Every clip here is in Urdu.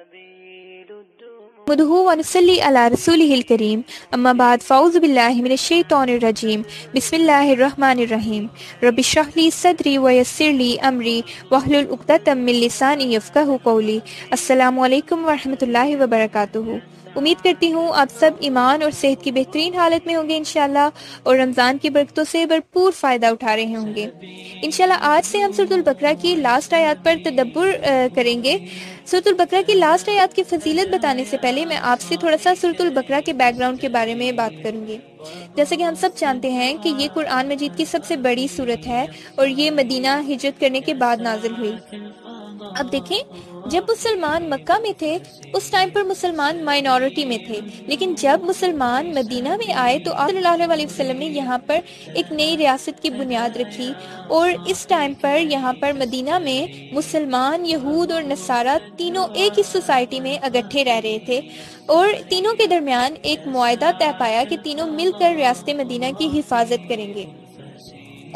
نحمده ونصلي على رسوله الكريم اما بعد فاعوذ بالله من الشیطان الرجیم بسم اللہ الرحمن الرحیم رب اشرح لي صدری ويسر لي امری واحلل عقدۃ من لسانی یفقهوا قولی۔ السلام علیکم ورحمۃ اللہ وبرکاتہ۔ امید کرتی ہوں آپ سب ایمان اور صحت کی بہترین حالت میں ہوں گے انشاءاللہ، اور رمضان کی برکتوں سے بھرپور فائدہ اٹھا رہے ہوں گے انشاءاللہ۔ آج سے ہم سورۃ البقرہ کی لاسٹ آیات پر تدبر کریں گے۔ سورۃ البقرہ کی لاسٹ آیات کی فضیلت بتانے سے پہلے میں آپ سے تھوڑا سا سورۃ البقرہ کے بیک گراؤنڈ کے بارے میں بات کروں گی۔ جیسے کہ ہم سب جانتے ہیں کہ یہ قرآن مجید کی سب سے بڑی سورت ہے اور یہ مدینہ ہجرت کرنے کے بعد نازل ہوئی۔ اب دیکھیں، جب مسلمان مکہ میں تھے اس ٹائم پر مسلمان مائنورٹی میں تھے، لیکن جب مسلمان مدینہ میں آئے تو آپ صلی اللہ علیہ وسلم نے یہاں پر ایک نئی ریاست کی بنیاد رکھی، اور اس ٹائم پر یہاں پر مدینہ میں مسلمان، یہود اور نصارہ تینوں ایک ہی سوسائٹی میں اکٹھے رہ رہے تھے، اور تینوں کے درمیان ایک معاہدہ طے پایا کہ تینوں مل کر ریاست مدینہ کی حفاظت کریں گے۔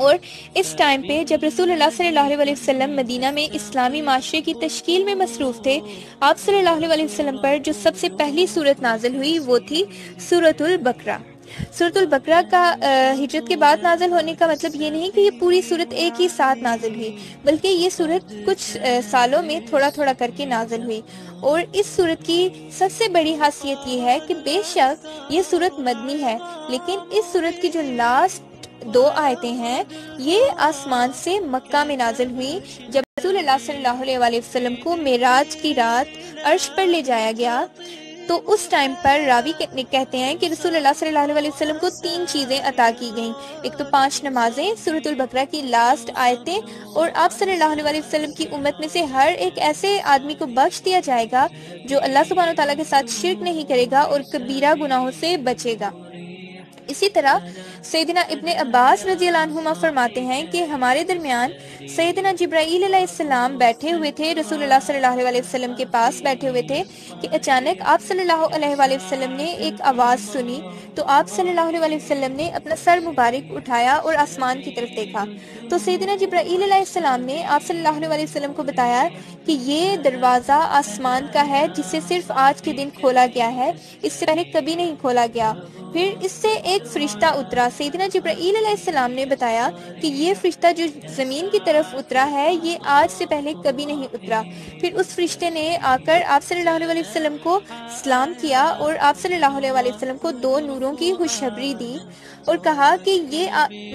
اور اس ٹائم پہ جب رسول اللہ صلی اللہ علیہ وسلم مدینہ میں اسلامی معاشرے کی تشکیل میں مصروف تھے، آپ صلی اللہ علیہ وسلم پر جو سب سے پہلی سورت نازل ہوئی وہ تھی سورۃ البقرہ۔ سورۃ البقرہ کا ہجرت کے بعد نازل ہونے کا مطلب یہ نہیں کہ یہ پوری سورت ایک ہی ساتھ نازل ہوئی، بلکہ یہ سورت کچھ سالوں میں تھوڑا تھوڑا کر کے نازل ہوئی۔ اور اس سورت کی سب سے بڑی خاصیت یہ ہے کہ بے شک یہ سورت مدنی ہے، لیکن اس سورت کی جو لاسٹ دو آیتیں ہیں یہ آسمان سے مکہ میں نازل ہوئی، جب رسول اللہ صلی اللہ علیہ وسلم کو معراج کی رات عرش پر لے جایا گیا۔ تو اس ٹائم پر راوی کہتے ہیں کہ رسول اللہ صلی اللہ علیہ وسلم کو 3 چیزیں عطا کی گئیں، ایک تو 5 نمازیں، سورۃ البقرہ کی لاسٹ آیتیں، اور آپ صلی اللہ علیہ وسلم کی امت میں سے ہر ایک ایسے آدمی کو بخش دیا جائے گا جو اللہ سبحانہ و تعالیٰ کے ساتھ شرک نہیں کرے گا اور کبیرہ گناہوں سے بچے گا۔ اسی طرح سیدنا ابن عباس رضی اللہ عنہما فرماتے ہیں کہ ہمارے درمیان سیدنا جبرائیل علیہ السلام بیٹھے ہوئے تھے، رسول اللہ صلی اللہ علیہ وسلم کے پاس بیٹھے ہوئے تھے کہ اچانک آپ صلی اللہ علیہ وسلم نے ایک آواز سنی، تو آپ صلی اللہ علیہ وسلم نے اپنا سر مبارک اٹھایا اور آسمان کی طرف دیکھا، تو سیدنا جبرائیل علیہ السلام نے آپ صلی اللہ علیہ وسلم کو بتایا کہ یہ دروازہ آسمان کا ہے جسے صرف آج کے دن کھولا گیا ہے، اس سے پہلے کبھی نہیں کھولا گیا۔ پھر اس سے ایک فرشتہ اترا، سیدنا جبرائیل علیہ السلام نے بتایا کہ یہ فرشتہ جو زمین کی طرف اترا ہے یہ آج سے پہلے کبھی نہیں اترا۔ پھر اس فرشتے نے آ کر آپ صلی اللہ علیہ وسلم کو سلام کیا اور آپ صلی اللہ علیہ وسلم کو 2 نوروں کی خوشخبری دی اور کہا کہ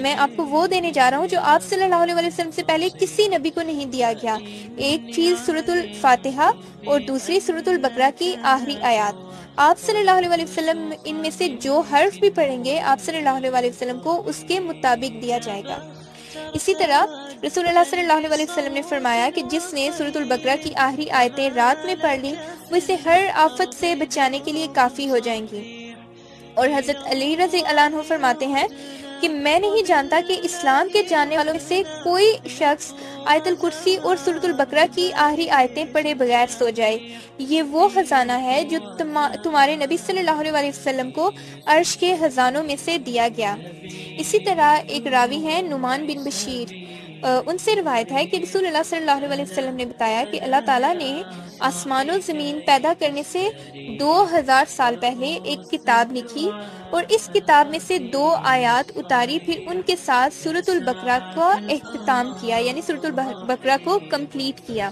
میں آپ کو وہ دینے جا رہا ہوں جو آپ صلی اللہ علیہ وسلم سے پہلے کسی نبی کو نہیں دیا گیا، ایک چیز سورۃ الفاتحہ اور دوسری سورۃ البقرہ کی آخری آیات۔ آپ صلی اللہ علیہ وسلم ان میں سے جو حرف بھی پڑھیں گے آپ صلی اللہ علیہ وسلم کو اس کے مطابق دیا جائے گا۔ اسی طرح رسول اللہ صلی اللہ علیہ وسلم نے فرمایا کہ جس نے سورۃ البقرہ کی آخری آیتیں رات میں پڑھ لی وہ اسے ہر آفت سے بچانے کے لیے کافی ہو جائیں گی۔ اور حضرت علی رضی اللہ عنہ فرماتے ہیں کہ میں نہیں جانتا کہ اسلام کے جاننے والوں میں سے کوئی شخص آیت الکرسی اور سورۃ البقرہ کی آخری آیتیں پڑھے بغیر سو جائے، یہ وہ خزانہ ہے جو تمہارے نبی صلی اللہ علیہ وسلم کو عرش کے خزانوں میں سے دیا گیا۔ اسی طرح ایک راوی ہیں نعمان بن بشیر، ان سے روایت ہے کہ رسول اللہ صلی اللہ علیہ وسلم نے بتایا کہ اللہ تعالیٰ نے آسمان و زمین پیدا کرنے سے 2000 سال پہلے ایک کتاب لکھی اور اس کتاب میں سے 2 آیات اتاری، پھر ان کے ساتھ سورۃ البقرہ کا اختتام کیا، یعنی سورۃ البقرہ کو کمپلیٹ کیا۔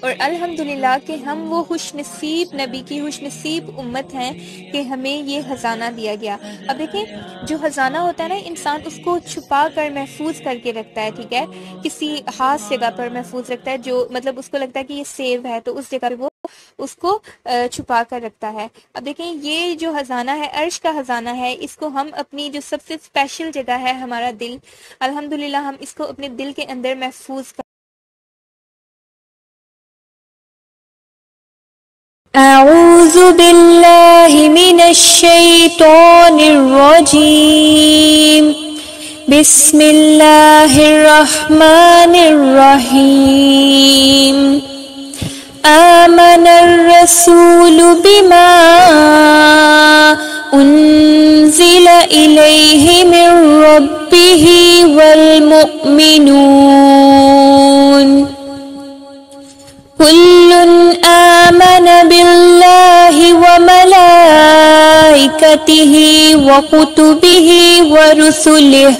اور الحمدللہ کہ ہم وہ خوش نصیب نبی کی خوش نصیب امت ہیں کہ ہمیں یہ خزانہ دیا گیا۔ اب دیکھیں، جو خزانہ ہوتا ہے نا، انسان اس کو چھپا کر محفوظ کر کے رکھتا ہے، ٹھیک ہے، کسی خاص جگہ پر محفوظ رکھتا ہے، جو مطلب اس کو لگتا ہے کہ یہ سیو ہے تو اس جگہ پہ وہ اس کو چھپا کر رکھتا ہے۔ اب دیکھیں، یہ جو خزانہ ہے عرش کا خزانہ ہے، اس کو ہم اپنی جو سب سے اسپیشل جگہ ہے ہمارا دل، الحمدللہ ہم اس کو اپنے دل کے اندر محفوظ اعوذ باللہ من الشیطان الرجیم بسم اللہ الرحمن الرحیم آمن الرسول بما انزل الیہ من ربہ والمؤمنون كل آمن بالله وملائكته وكتبه ورسله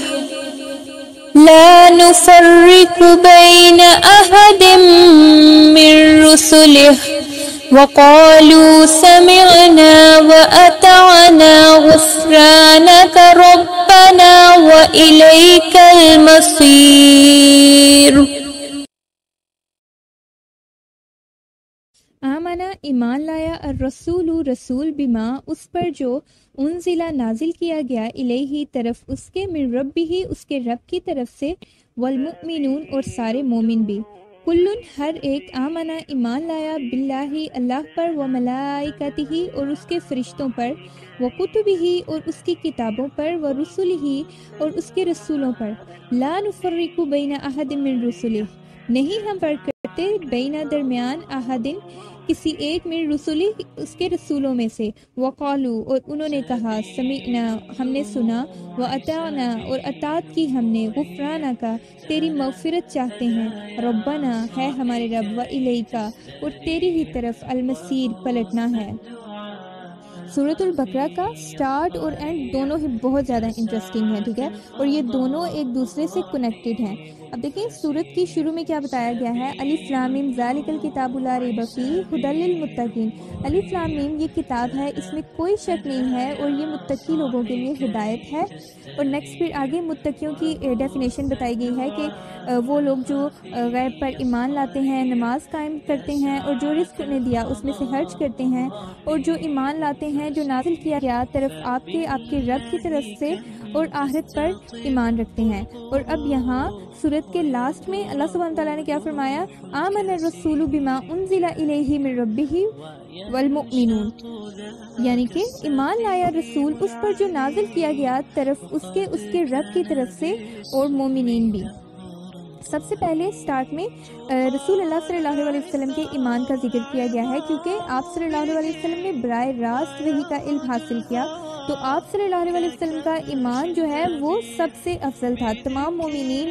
لا نفرق بين أحد من رسله وقالوا سمعنا وأطعنا غفرانك ربنا وإليك المصير۔ آمنا ایمان لایا الرسول رسول بما اس پر جو انزلہ نازل کیا گیا الیہ طرف اس کے من ربہ اس کے رب کی طرف سے والمؤمنون اور سارے مومن بھی کلن ہر ایک آمنا ایمان لایا باللہ اللہ پر وملائکتہ اور اس کے فرشتوں پر وکتبہ اور اس کی کتابوں پر ورسلہ اور اس کے رسولوں پر لا نفرق بین احد من رسلہ نہیں ہم فرق کرتے بین درمیان احدن کسی ایک من رسولی اس کے رسولوں میں سے وقالو اور انہوں نے کہا سمعنا ہم نے سنا واطعنا اور اطاعت کی ہم نے غفرانہ کا تیری مغفرت چاہتے ہیں ربنا ہے ہمارے رب و الیکا اور تیری ہی طرف المصیر پلٹنا ہے۔ سورۃ البقرہ کا سٹارٹ اور اینڈ دونوں ہی بہت زیادہ انٹرسٹنگ ہے، ٹھیک ہے، اور یہ دونوں ایک دوسرے سے کنیکٹڈ ہیں۔ اب دیکھیں سورت کی شروع میں کیا بتایا گیا ہے، الف لام میم ذالک الکتاب لا ریب فیہ ھدی للمتقین۔ الف لام میم یہ کتاب ہے، اس میں کوئی شک نہیں ہے اور یہ متقی لوگوں کے لیے ہدایت ہے۔ اور نیکسٹ پھر آگے متقیوں کی ڈیفینیشن بتائی گئی ہے کہ وہ لوگ جو غیب پر ایمان لاتے ہیں، نماز قائم کرتے ہیں اور جو رزق انہیں دیا اس میں سے خرچ کرتے ہیں، اور جو ایمان لاتے ہیں جو نازل کیا گیا طرف آپ کے رب کی طرف سے اور آخرت پر ایمان رکھتے ہیں۔ اور اب یہاں سورت کے لاسٹ میں اللہ سبحانہ تعالیٰ نے کیا فرمایا، آمن الرسول بما انزل الیہ من ربہ والمؤمنون، یعنی کہ ایمان لایا رسول اس پر جو نازل کیا گیا طرف اس کے رب کی طرف سے اور مومنین بھی۔ سب سے پہلے سٹارٹ میں رسول اللہ صلی اللہ علیہ وسلم کے ایمان کا ذکر کیا گیا ہے، کیونکہ آپ صلی اللہ علیہ وسلم نے براہ راست وحی کا علم حاصل کیا، تو آپ صلی اللہ علیہ وسلم کا ایمان جو ہے وہ سب سے افضل تھا، تمام مومنین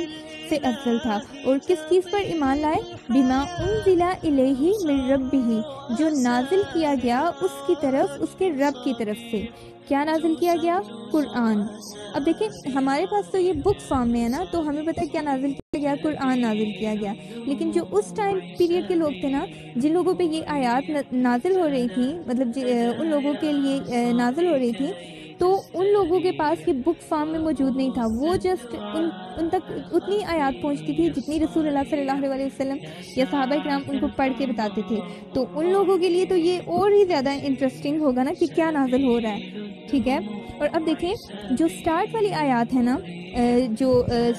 سے افضل تھا۔ اور کس چیز پر ایمان لائے، بما انزل الیہ من ربہ، جو نازل کیا گیا اس کی طرف اس کے رب کی طرف سے۔ کیا نازل کیا گیا؟ قرآن۔ اب دیکھیں ہمارے پاس تو یہ بک فارم میں ہے نا، تو ہمیں پتہ ہے کیا نازل کیا گیا، قرآن نازل کیا گیا، لیکن جو اس ٹائم پیریڈ کے لوگ تھے نا، جن لوگوں پہ یہ آیات نازل ہو رہی تھی، مطلب ان لوگوں کے لیے نازل ہو رہی تھی، تو ان لوگوں کے پاس یہ بک فارم میں موجود نہیں تھا، وہ جسٹ ان تک اتنی آیات پہنچتی تھی جتنی رسول اللہ صلی اللہ علیہ وسلم یا صحابہ کرام ان کو پڑھ کے بتاتے تھے۔ تو ان لوگوں کے لیے تو یہ اور ہی زیادہ انٹرسٹنگ ہوگا نا کہ کیا نازل ہو رہا ہے، ٹھیک ہے۔ اور اب دیکھیں جو سٹارٹ والی آیات ہے نا، جو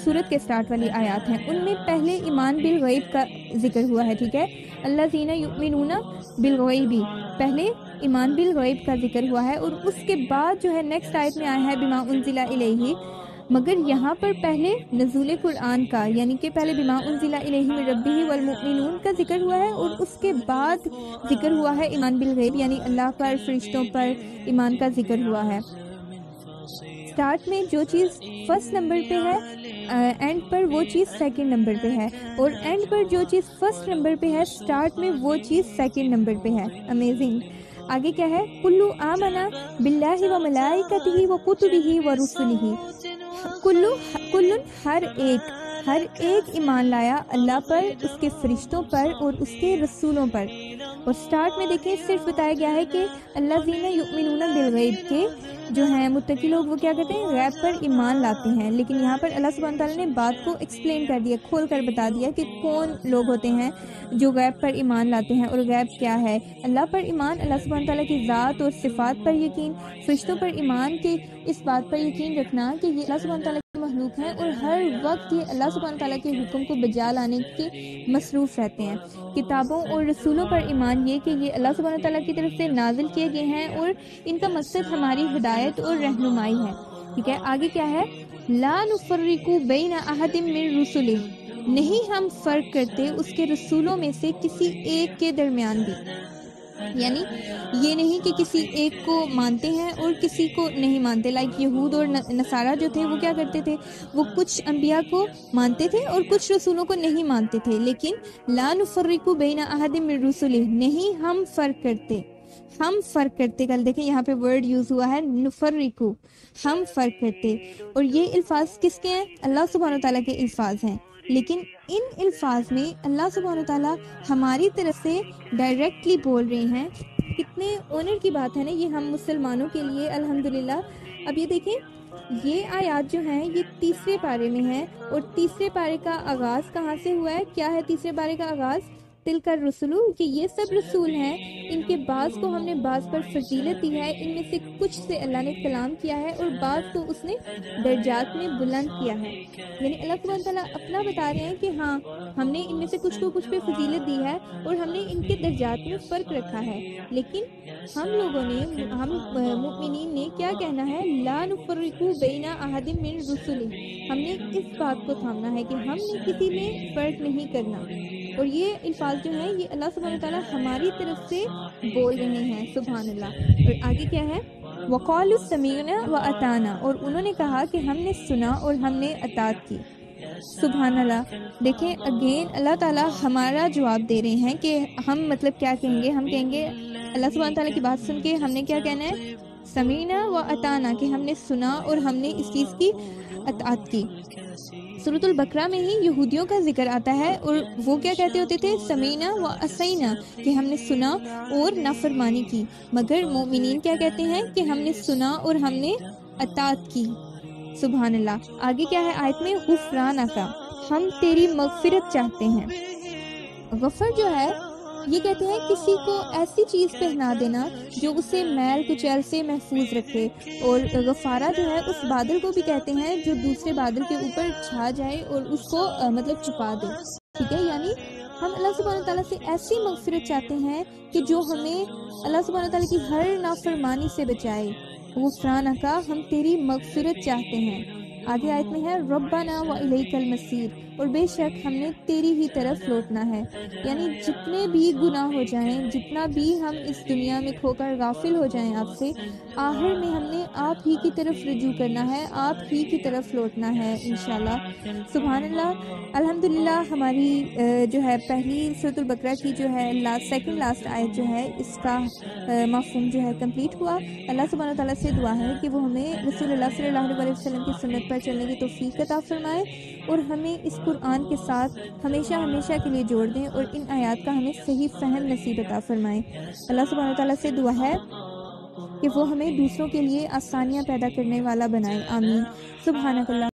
سورت کے سٹارٹ والی آیات ہیں، ان میں پہلے ایمان بالغیب کا ذکر ہوا ہے، ٹھیک ہے، الذین یؤمنون بالغیب، پہلے ایمان بالغیب کا ذکر ہوا ہے، اور اس کے بعد جو ہے نیکسٹ آیت میں آیا ہے بما انزل الیہ، مگر یہاں پر پہلے نزول قرآن کا، یعنی کہ پہلے بما انزل الیہ من ربہ والمؤمنون کا ذکر ہوا ہے، اور اس کے بعد ذکر ہوا ہے ایمان بالغیب، یعنی اللہ پر، فرشتوں پر ایمان کا ذکر ہوا ہے۔ سٹارٹ میں جو چیز فرسٹ نمبر پہ ہے، اینڈ پر وہ چیز سیکنڈ نمبر پہ ہے، اور اینڈ پر جو چیز فرسٹ نمبر پہ ہے سٹارٹ میں وہ چیز سیکنڈ نمبر پہ ہے۔ امیزنگ۔ آگے کیا ہے، کلو آمنا باللہ وملائکتہ وکتبہ ورسلہ، کلن ہر ایک ایمان لایا اللہ پر، اس کے فرشتوں پر اور اس کے رسولوں پر۔ اور سٹارٹ میں دیکھیں صرف بتایا گیا ہے کہ الذین یؤمنون بالغیب، کے جو ہیں متقی لوگ وہ کیا کہتے ہیں، غیب پر ایمان لاتے ہیں، لیکن یہاں پر اللہ سبحانہ تعالیٰ نے بات کو ایکسپلین کر دیا، کھول کر بتا دیا کہ کون لوگ ہوتے ہیں جو غیب پر ایمان لاتے ہیں، اور غیب کیا ہے۔ اللہ پر ایمان، اللہ سبحانہ تعالیٰ کی ذات اور صفات پر یقین، فرشتوں پر ایمان کے اس بات پر یقین رکھنا کہ یہ اللہ سبحانہ تعالیٰ کی مخلوق ہیں اور ہر وقت یہ اللہ سبحانہ تعالیٰ کے حکم کو بجا لانے کے مصروف رہتے ہیں۔ کتابوں اور رسولوں پر ایمان، یہ کہ یہ اللہ سبحانہ تعالیٰ کی طرف سے نازل کیے گئے ہیں اور ان کا مقصد ہماری ہدایت اور رہنمائی ہے، ٹھیک ہے۔ آگے کیا ہے، لا نفرق بین احد من رسلہ، نہیں ہم فرق کرتے اس کے رسولوں میں سے کسی ایک کے درمیان بھی۔ یعنی یہ نہیں کہ کسی ایک کو مانتے ہیں اور کسی کو نہیں مانتے. لائک یہود اور نصارہ جو تھے وہ کیا کرتے تھے, وہ کچھ انبیاء کو مانتے تھے اور کچھ رسولوں کو نہیں مانتے تھے, لیکن لا نفرق بین احد من رسلہ, نہیں ہم فرق کرتے. کل دیکھیں یہاں پہ ورڈ یوز ہوا ہے نفرقو, ہم فرق کرتے. اور یہ الفاظ کس کے ہیں؟ اللہ سبحانہ وتعالیٰ کے الفاظ ہیں, لیکن ان الفاظ میں اللہ سبحانہ وتعالیٰ ہماری طرف سے ڈائریکٹلی بول رہے ہیں. کتنے آنر کی بات ہے نا یہ ہم مسلمانوں کے لیے, الحمدللہ. اب یہ دیکھیں یہ آیات جو ہیں یہ تیسرے پارے میں ہیں, اور تیسرے پارے کا آغاز کہاں سے ہوا ہے؟ کیا ہے تیسرے پارے کا آغاز؟ تلک الرسل, کہ یہ سب رسول ہیں, ان کے بعض کو ہم نے بعض پر فضیلت دی ہے, ان میں سے کچھ سے اللہ نے کلام کیا ہے اور بعض کو اس نے درجات میں بلند کیا ہے. یعنی اللہ سبحانہ تعالیٰ اپنا بتا رہے ہیں کہ ہاں ہم نے ان میں سے کچھ کو کچھ پہ فضیلت دی ہے اور ہم نے ان کے درجات میں فرق رکھا ہے, لیکن ہم لوگوں نے, ہم مؤمنین نے کیا کہنا ہے؟ لا نفرق بین احد من رسلہ, ہم نے اس بات کو تھامنا ہے کہ ہم نے کسی میں فرق نہیں کرنا. اور یہ الفاظ جو ہیں یہ اللہ سبحانہ تعالیٰ ہماری طرف سے بول رہے ہیں, سبحان اللہ. اور آگے کیا ہے؟ وَقَالُوا سَمِعْنَا وَأَطَعْنَا, اور انہوں نے کہا کہ ہم نے سنا اور ہم نے اطاعت کی. سبحان اللہ. دیکھیں اگین اللہ تعالیٰ ہمارا جواب دے رہے ہیں کہ ہم مطلب کیا کہیں گے. ہم کہیں گے اللہ سبحانہ تعالیٰ کی بات سن کے ہم نے کیا کہنا ہے؟ سمینا و اطاعنا, کہ ہم نے سنا اور ہم نے اس چیز کی اطاعت کی. سورۃ البقرہ میں ہی یہودیوں کا ذکر آتا ہے, اور وہ کیا کہتے ہوتے تھے؟ سمینا و عصینا, کہ ہم نے سنا اور نافرمانی کی. مگر مومنین کیا کہتے ہیں؟ کہ ہم نے سنا اور ہم نے اطاعت کی. سبحان اللہ. آگے کیا ہے آیت میں؟ غفرانک, ہم تیری مغفرت چاہتے ہیں. غفر جو ہے یہ کہتے ہیں کسی کو ایسی چیز پہنا دینا جو اسے میل کچیل سے محفوظ رکھے, اور غفارہ جو ہے اس بادل کو بھی کہتے ہیں جو دوسرے بادل کے اوپر چھا جائے اور اس کو مطلب چھپا دے. ٹھیک ہے, یعنی ہم اللہ سبحانہ تعالیٰ سے ایسی مغفرت چاہتے ہیں کہ جو ہمیں اللہ سبحانہ تعالیٰ کی ہر نافرمانی سے بچائے. غفرانک, ہم تیری مغفرت چاہتے ہیں. آگے آیت میں ہے ربنا والیک المصیر, اور بے شک ہم نے تیری ہی طرف لوٹنا ہے. یعنی جتنے بھی گناہ ہو جائیں, جتنا بھی ہم اس دنیا میں کھو کر غافل ہو جائیں آپ سے, آخر میں ہم نے آپ ہی کی طرف رجوع کرنا ہے, آپ ہی کی طرف لوٹنا ہے انشاءاللہ. سبحان اللہ. الحمدللہ ہماری جو ہے پہلی سورۃ البقرہ کی جو ہے سیکنڈ لاسٹ آیت جو ہے اس کا مفہوم جو ہے کمپلیٹ ہوا. اللہ سبحانہ تعالیٰ سے دعا ہے کہ وہ ہمیں رسول اللہ صلی اللہ علیہ وسلم کی سنت پر چلنے کی توفیق عطا فرمائے, اور ہمیں اس قرآن کے ساتھ ہمیشہ ہمیشہ کے لیے جوڑ دیں, اور ان آیات کا ہمیں صحیح فہم نصیب عطا فرمائے. اللہ سبحانہ تعالیٰ سے دعا ہے کہ وہ ہمیں دوسروں کے لیے آسانیاں پیدا کرنے والا بنائے. آمین. سبحانک اللہ.